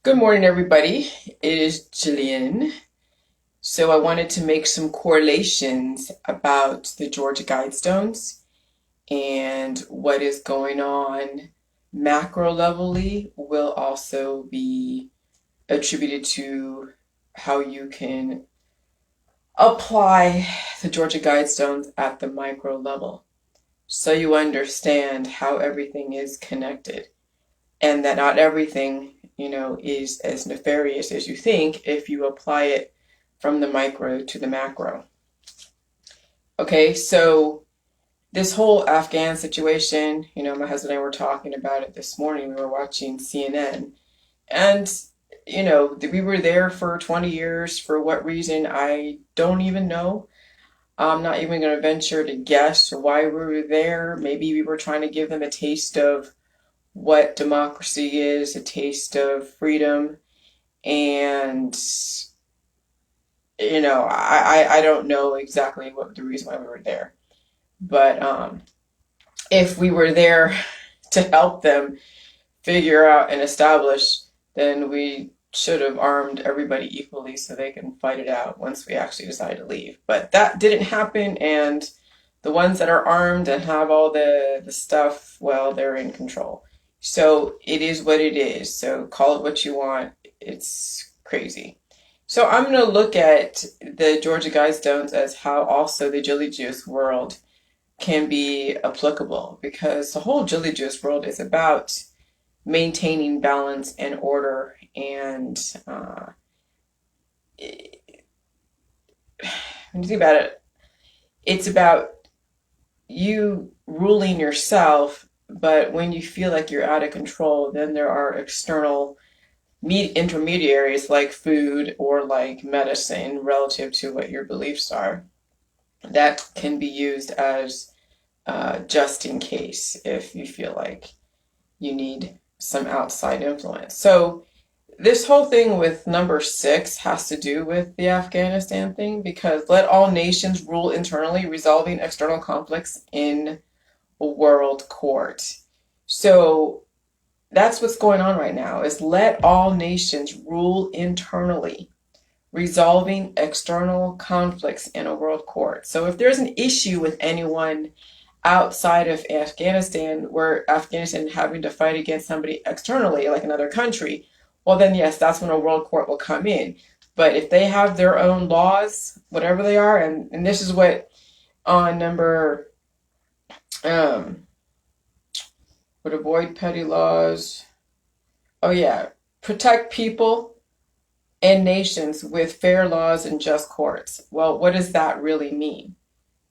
Good morning, everybody. It is Jillian. So I wanted to make some correlations about the Georgia Guidestones and what is going on macro levelly will also be attributed to how you can apply the Georgia Guidestones at the micro level so you understand how everything is connected and that not everything is as nefarious as you think if you apply it from the micro to the macro. Okay, so this whole Afghan situation, my husband and I were talking about it this morning. We were watching CNN, and we were there for 20 years. For what reason, I don't even know. I'm not even going to venture to guess why we were there. Maybe we were trying to give them a taste of what democracy is, a taste of freedom, and I don't know exactly what the reason why we were there, but if we were there to help them figure out and establish, then we should have armed everybody equally so they can fight it out once we actually decide to leave. But that didn't happen, and the ones that are armed and have all the stuff, well, they're in control. So it is what it is. So call it what you want. It's crazy. So I'm going to look at the Georgia Guidestones as how also the Jilly Juice world can be applicable, because the whole Jilly Juice world is about maintaining balance and order, and when you think about it, it's about you ruling yourself. But when you feel like you're out of control, then there are external intermediaries like food or like medicine relative to what your beliefs are that can be used as just in case if you feel like you need some outside influence. So this whole thing with number 6 has to do with the Afghanistan thing, because let all nations rule internally, resolving external conflicts in a world court. So that's what's going on right now, is let all nations rule internally, resolving external conflicts in a world court. So if there's an issue with anyone outside of Afghanistan, where Afghanistan having to fight against somebody externally, like another country, well then yes, that's when a world court will come in. But if they have their own laws, whatever they are, and this is what on number would avoid petty laws. Oh yeah, protect people and nations with fair laws and just courts. Well, what does that really mean?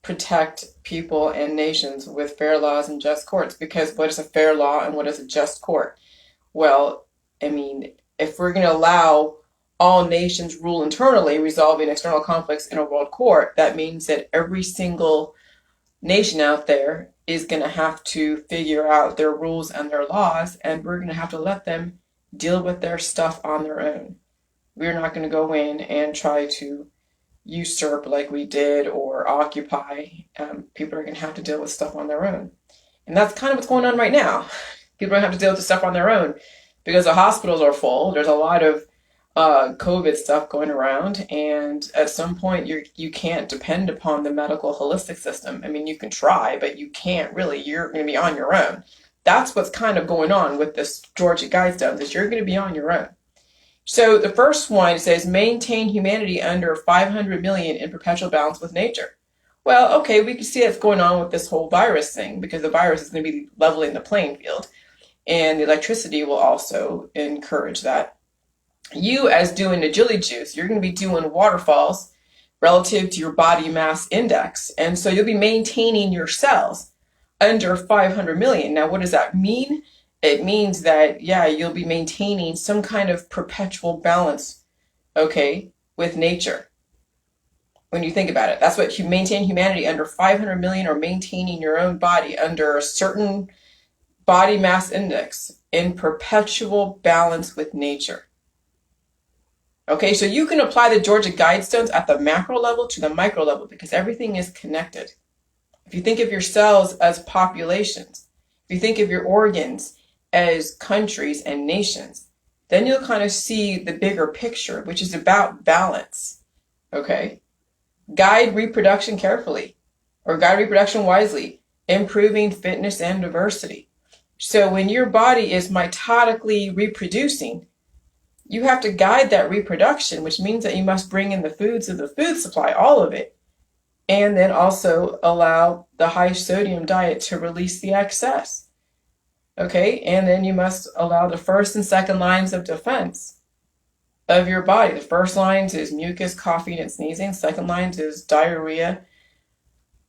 Protect people and nations with fair laws and just courts. Because what is a fair law and what is a just court? Well, I mean, if we're going to allow all nations rule internally, resolving external conflicts in a world court, that means that every single nation out there is going to have to figure out their rules and their laws, and we're going to have to let them deal with their stuff on their own. We're not going to go in and try to usurp like we did or occupy. People are going to have to deal with stuff on their own. And that's kind of what's going on right now. People are going to have to deal with the stuff on their own because the hospitals are full. There's a lot of COVID stuff going around, and at some point you can't depend upon the medical holistic system. I mean, you can try, but you can't really. You're going to be on your own. That's what's kind of going on with this Georgia Guidestones, is you're going to be on your own. So the first one says maintain humanity under 500 million in perpetual balance with nature. Well, okay, we can see what's going on with this whole virus thing, because the virus is going to be leveling the playing field, and the electricity will also encourage that. You, as doing the Jilly Juice, you're going to be doing waterfalls relative to your body mass index. And so you'll be maintaining your cells under 500 million. Now, what does that mean? It means that, yeah, you'll be maintaining some kind of perpetual balance, okay, with nature. When you think about it, that's what you maintain humanity under 500 million, or maintaining your own body under a certain body mass index in perpetual balance with nature. Okay, so you can apply the Georgia Guidestones at the macro level to the micro level, because everything is connected. If you think of your cells as populations, if you think of your organs as countries and nations, then you'll kind of see the bigger picture, which is about balance. Okay? Guide reproduction carefully, or guide reproduction wisely, improving fitness and diversity. So when your body is mitotically reproducing, you have to guide that reproduction, which means that you must bring in the foods of the food supply, all of it, and then also allow the high sodium diet to release the excess. Okay, and then you must allow the first and second lines of defense of your body. The first lines is mucus, coughing, and sneezing. Second lines is diarrhea,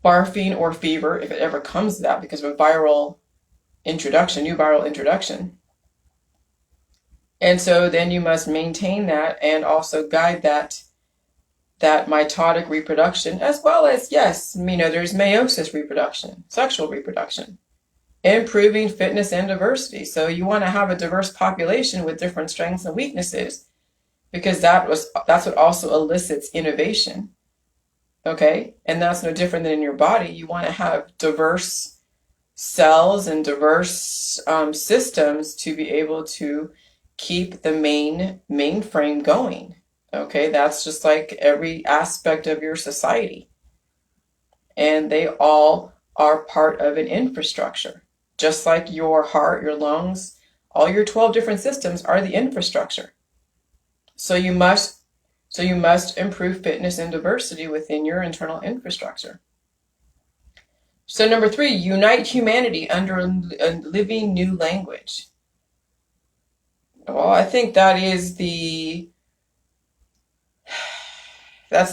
barfing, or fever, if it ever comes to that, because of a viral introduction, new viral introduction. And so then you must maintain that and also guide that mitotic reproduction, as well as, yes, there's meiosis reproduction, sexual reproduction, improving fitness and diversity. So you want to have a diverse population with different strengths and weaknesses, because that's what also elicits innovation. Okay? And that's no different than in your body. You want to have diverse cells and diverse systems to be able to keep the mainframe going. Okay? That's just like every aspect of your society. And they all are part of an infrastructure. Just like your heart, your lungs, all your 12 different systems are the infrastructure. So you must improve fitness and diversity within your internal infrastructure. So number 3, unite humanity under a living new language. Well, I think that's the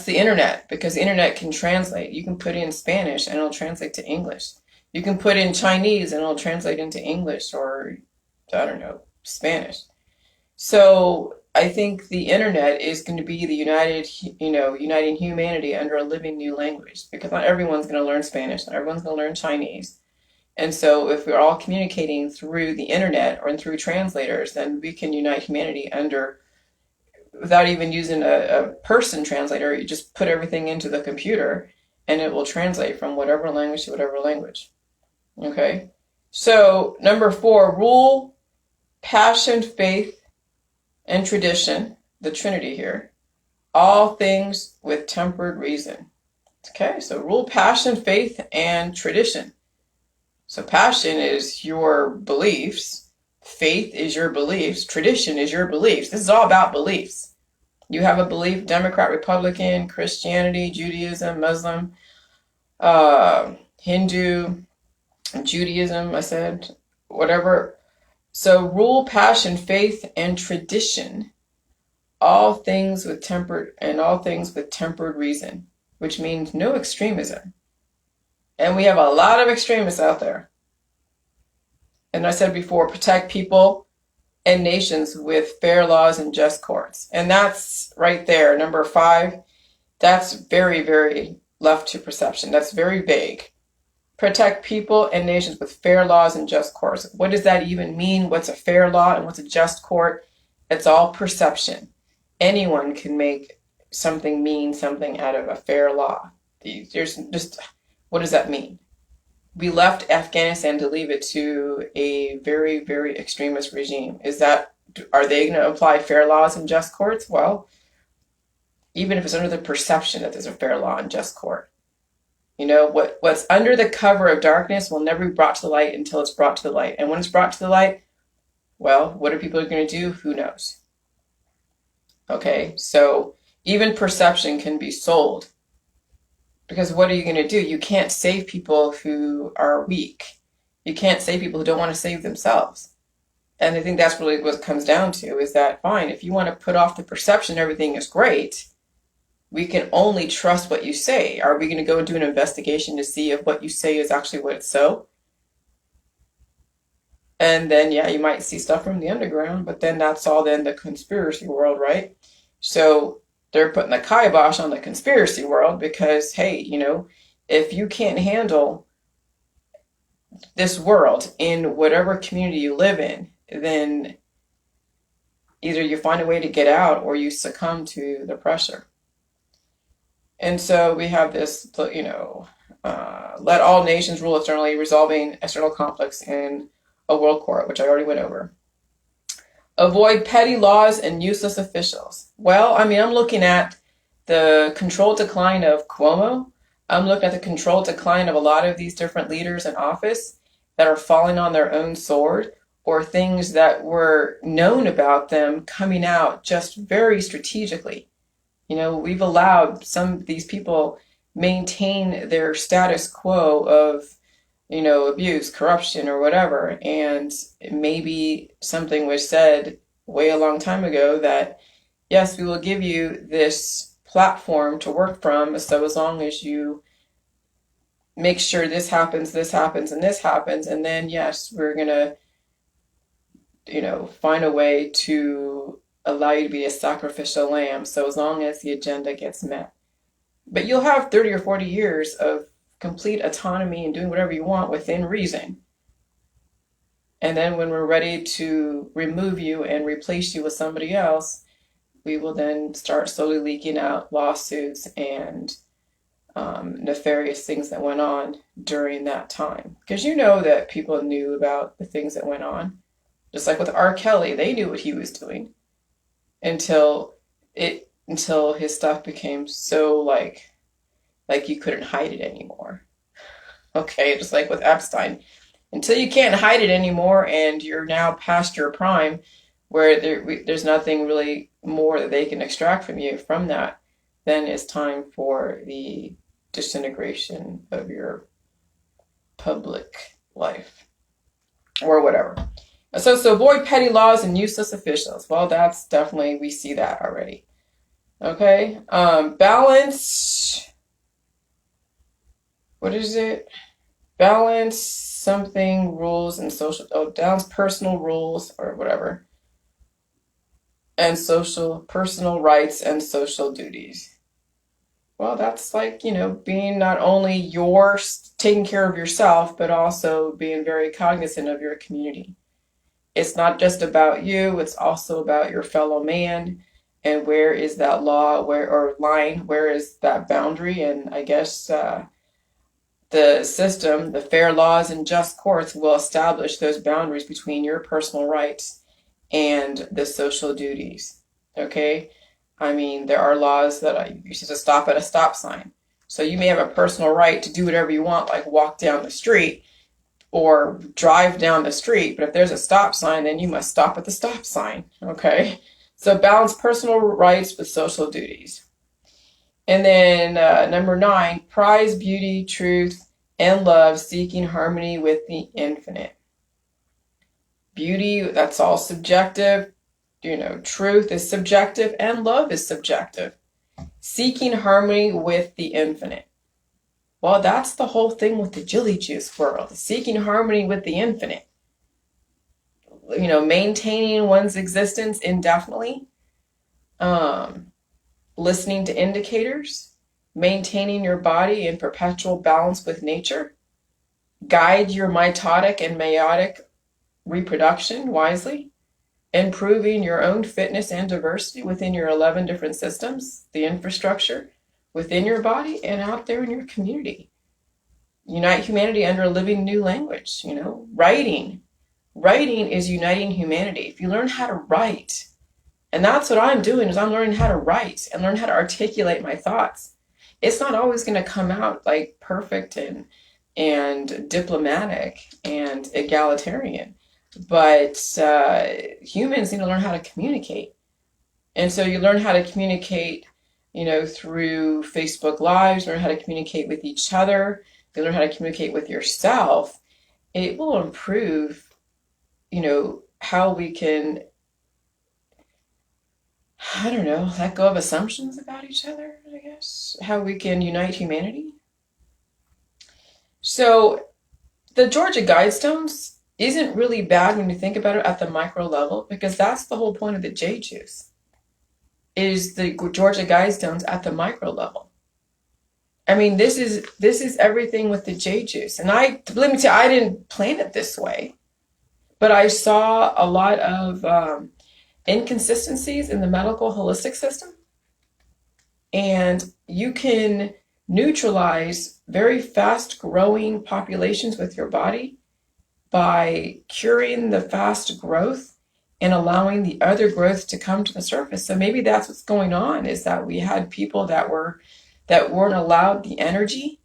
internet, because the internet can translate. You can put in Spanish and it'll translate to English. You can put in Chinese and it'll translate into English, or, I don't know, Spanish. So I think the internet is going to be the uniting humanity under a living new language, because not everyone's going to learn Spanish, not everyone's going to learn Chinese. And so if we're all communicating through the internet or through translators, then we can unite humanity without even using a person translator. You just put everything into the computer and it will translate from whatever language to whatever language. Okay? So number 4, rule, passion, faith, and tradition, the Trinity here, all things with tempered reason. Okay, so rule, passion, faith, and tradition. So passion is your beliefs, faith is your beliefs, tradition is your beliefs. This is all about beliefs. You have a belief, Democrat, Republican, Christianity, Judaism, Muslim, Hindu, Judaism, I said, whatever. So rule, passion, faith, and tradition, all things with tempered reason, which means no extremism. And we have a lot of extremists out there. And I said before, protect people and nations with fair laws and just courts. And that's right there, number 5. That's very, very left to perception. That's very vague. Protect people and nations with fair laws and just courts. What does that even mean? What's a fair law and what's a just court? It's all perception. Anyone can make something mean something out of a fair law. There's just, what does that mean? We left Afghanistan to leave it to a very, very extremist regime. Are they going to apply fair laws and just courts? Well, even if it's under the perception that there's a fair law and just court. What's under the cover of darkness will never be brought to the light until it's brought to the light. And when it's brought to the light, well, what are people going to do? Who knows? Okay, so even perception can be sold. Because what are you going to do? You can't save people who are weak. You can't save people who don't want to save themselves. And I think that's really what it comes down to, is that, fine, if you want to put off the perception everything is great, we can only trust what you say. Are we going to go and do an investigation to see if what you say is actually what it's so? And then, yeah, you might see stuff from the underground, but then that's all then the conspiracy world, right? So they're putting the kibosh on the conspiracy world because, hey, if you can't handle this world in whatever community you live in, then either you find a way to get out or you succumb to the pressure. And so we have this, let all nations rule externally, resolving external conflicts in a world court, which I already went over. Avoid petty laws and useless officials. Well, I mean, I'm looking at the controlled decline of Cuomo. I'm looking at the controlled decline of a lot of these different leaders in office that are falling on their own sword, or things that were known about them coming out just very strategically. We've allowed some of these people maintain their status quo of, abuse, corruption, or whatever. And maybe something was said way a long time ago that, yes, we will give you this platform to work from, so as long as you make sure this happens, and this happens, and then, yes, we're going to, find a way to allow you to be a sacrificial lamb, so as long as the agenda gets met. But you'll have 30 or 40 years of complete autonomy and doing whatever you want within reason. And then when we're ready to remove you and replace you with somebody else, we will then start slowly leaking out lawsuits and nefarious things that went on during that time. Because that people knew about the things that went on. Just like with R. Kelly, they knew what he was doing until his stuff became so like you couldn't hide it anymore. Okay, just like with Epstein. Until you can't hide it anymore and you're now past your prime, where there's nothing really more that they can extract from you from that, then it's time for the disintegration of your public life or whatever. So avoid petty laws and useless officials. Well, that's definitely, we see that already. Okay. Balance. What is it? Balance something rules and social. Balance personal rules or whatever. And personal rights and social duties. Well, that's like, being not only taking care of yourself, but also being very cognizant of your community. It's not just about you, it's also about your fellow man. And where is that law, line, where is that boundary? And I guess the system, the fair laws and just courts will establish those boundaries between your personal rights and the social duties. Okay? I mean, there are laws that you should stop at a stop sign. So you may have a personal right to do whatever you want, like walk down the street or drive down the street. But if there's a stop sign, then you must stop at the stop sign. Okay? So balance personal rights with social duties. And then number 9, prize beauty, truth, and love, seeking harmony with the infinite. Beauty, that's all subjective. Truth is subjective and love is subjective. Seeking harmony with the infinite. Well, that's the whole thing with the Jilly Juice world. Seeking harmony with the infinite. Maintaining one's existence indefinitely. Listening to indicators. Maintaining your body in perpetual balance with nature. Guide your mitotic and meiotic reproduction wisely. Improving your own fitness and diversity within your 11 different systems, the infrastructure within your body and out there in your community. Unite humanity under a living new language. Writing is uniting humanity. If you learn how to write, and that's what I'm doing, is I'm learning how to write and learn how to articulate my thoughts. It's not always going to come out like perfect and diplomatic and egalitarian. But humans need to learn how to communicate. And so you learn how to communicate, through Facebook Lives, learn how to communicate with each other, you learn how to communicate with yourself. It will improve, how we can, let go of assumptions about each other, I guess. How we can unite humanity. So the Georgia Guidestones isn't really bad when you think about it at the micro level, because that's the whole point of the J Juice, is the Georgia Guidestones at the micro level. I mean, this is everything with the J Juice. And let me tell you, I didn't plan it this way, but I saw a lot of inconsistencies in the medical holistic system. And you can neutralize very fast growing populations with your body by curing the fast growth and allowing the other growth to come to the surface. So maybe that's what's going on, is that we had people that weren't allowed the energy,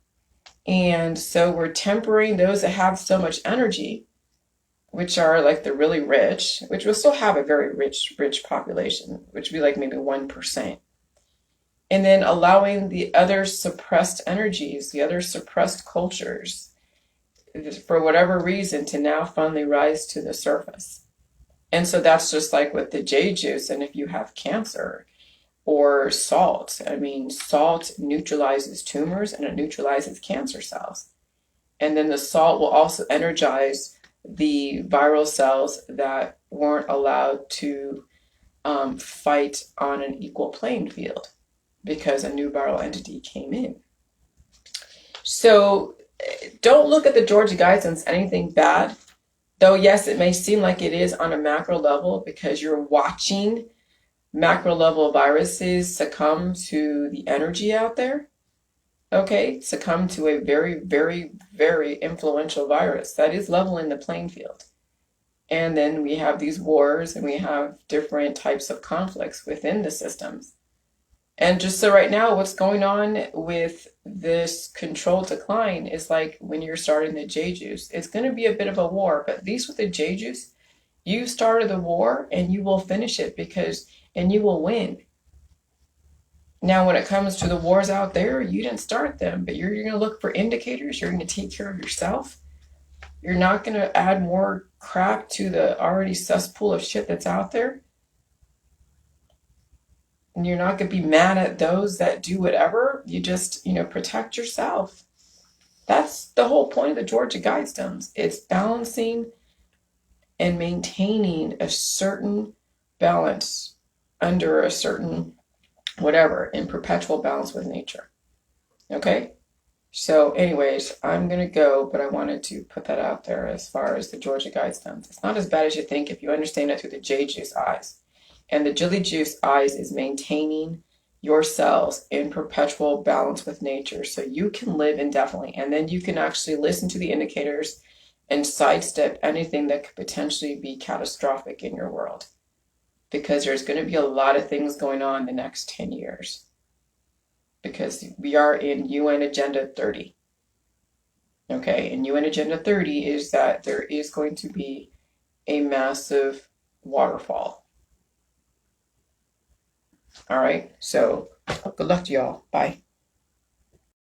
and so we're tempering those that have so much energy, which are like the really rich, which will still have a very rich population, which would be like maybe 1%. And then allowing the other suppressed energies, the other suppressed cultures, for whatever reason, to now finally rise to the surface. And so that's just like with the J juice. And if you have cancer or salt, I mean, salt neutralizes tumors and it neutralizes cancer cells. And then the salt will also energize the viral cells that weren't allowed to fight on an equal playing field because a new viral entity came in. So don't look at the Georgia Guidestones as anything bad, though yes, it may seem like it is on a macro level because you're watching macro level viruses succumb to the energy out there. Okay, succumb to a very, very, very influential virus that is leveling the playing field. And then we have these wars and we have different types of conflicts within the systems. And just so right now, what's going on with this controlled decline is like when you're starting the J juice, it's going to be a bit of a war, but at least with the J juice, you started the war and you will finish it and you will win. Now, when it comes to the wars out there, you didn't start them, but you're going to look for indicators. You're going to take care of yourself. You're not going to add more crap to the already cesspool of shit that's out there. And you're not going to be mad at those that do whatever. You just, protect yourself. That's the whole point of the Georgia Guidestones. It's balancing and maintaining a certain balance under a certain whatever, in perpetual balance with nature. Okay? So anyways, I'm going to go, but I wanted to put that out there as far as the Georgia Guidestones. It's not as bad as you think if you understand it through the J juice eyes. And the Jilly juice eyes is maintaining your cells in perpetual balance with nature so you can live indefinitely. And then you can actually listen to the indicators and sidestep anything that could potentially be catastrophic in your world. Because there's going to be a lot of things going on in the next 10 years. Because we are in UN Agenda 30. Okay, and UN Agenda 30 is that there is going to be a massive waterfall. All right, so good luck to y'all. Bye.